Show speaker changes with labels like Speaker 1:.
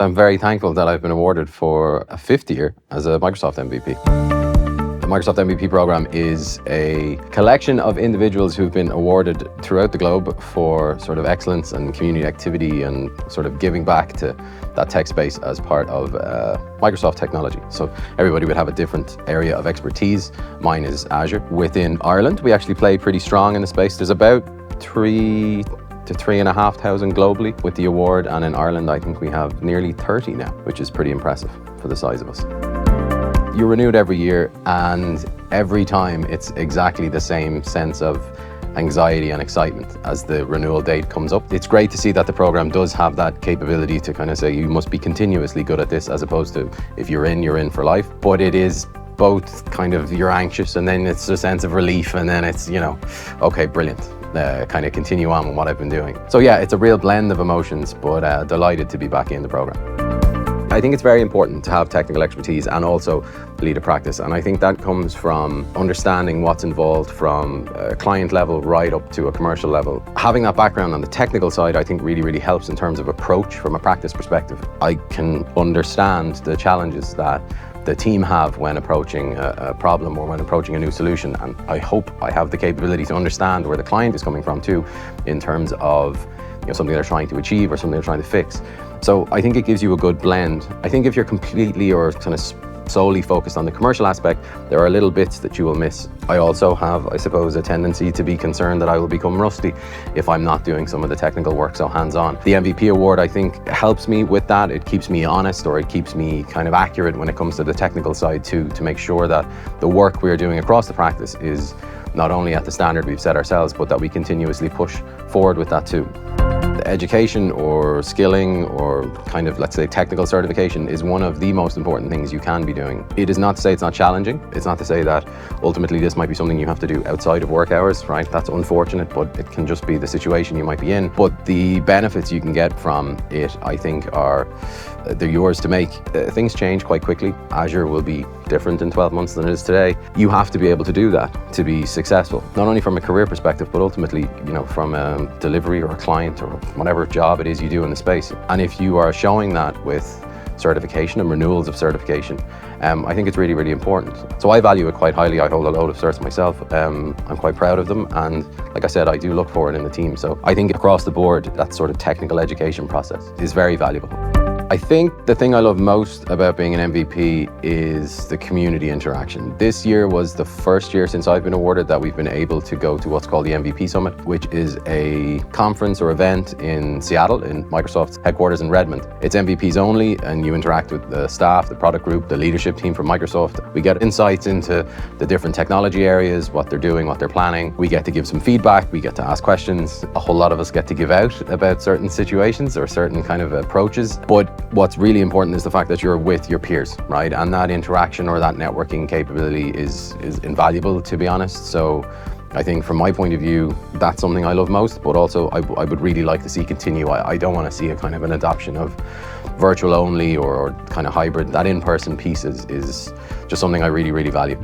Speaker 1: I'm very thankful that I've been awarded for a 5th year as a Microsoft MVP. The Microsoft MVP program is a collection of individuals who've been awarded throughout the globe for sort of excellence and community activity and sort of giving back to that tech space as part of Microsoft technology. So everybody would have a different area of expertise. Mine is Azure. Within Ireland, we actually play pretty strong in the space. There's about 3,000 to 3,500 globally with the award, and in Ireland I think we have nearly 30 now, which is pretty impressive for the size of us. You're renewed every year, and every time it's exactly the same sense of anxiety and excitement as the renewal date comes up. It's great to see that the program does have that capability to kind of say you must be continuously good at this, as opposed to if you're in for life. But it is both kind of, you're anxious and then it's a sense of relief, and then it's, okay, brilliant. Kind of continue on with what I've been doing. So yeah, it's a real blend of emotions, but delighted to be back in the program. I think it's very important to have technical expertise and also lead a practice, and I think that comes from understanding what's involved from a client level right up to a commercial level. Having that background on the technical side, I think really helps in terms of approach from a practice perspective. I can understand the challenges that the team have when approaching a problem or when approaching a new solution, and I hope I have the capability to understand where the client is coming from too, in terms of something they're trying to achieve or something they're trying to fix. So I think it gives you a good blend. I think if you're completely or kind of solely focused on the commercial aspect, there are little bits that you will miss. I also have, I suppose, a tendency to be concerned that I will become rusty if I'm not doing some of the technical work so hands-on. The MVP award, I think, helps me with that. It keeps me honest, or it keeps me kind of accurate when it comes to the technical side too, to make sure that the work we're doing across the practice is not only at the standard we've set ourselves, but that we continuously push forward with that too. Education or skilling or kind of, let's say, technical certification is one of the most important things you can be doing. It is not to say it's not challenging. It's not to say that ultimately this might be something you have to do outside of work hours, right? That's unfortunate, but it can just be the situation you might be in. But the benefits you can get from it, I think, they're yours to make. Things change quite quickly. Azure will be different in 12 months than it is today. You have to be able to do that to be successful, not only from a career perspective, but ultimately, from a delivery or a client or whatever job it is you do in the space. And if you are showing that with certification and renewals of certification, I think it's really important. So I value it quite highly. I hold a load of certs myself. I'm quite proud of them, and like I said, I do look for it in the team. So I think across the board, that sort of technical education process is very valuable. I think the thing I love most about being an MVP is the community interaction. This year was the first year since I've been awarded that we've been able to go to what's called the MVP Summit, which is a conference or event in Seattle, in Microsoft's headquarters in Redmond. It's MVPs only, and you interact with the staff, the product group, the leadership team from Microsoft. We get insights into the different technology areas, what they're doing, what they're planning. We get to give some feedback, we get to ask questions. A whole lot of us get to give out about certain situations or certain kind of approaches. But what's really important is the fact that you're with your peers, right? And that interaction or that networking capability is invaluable, to be honest. So I think from my point of view, that's something I love most, but also I would really like to see continue. I don't want to see a kind of an adoption of virtual only or kind of hybrid. That in-person piece is just something I really value.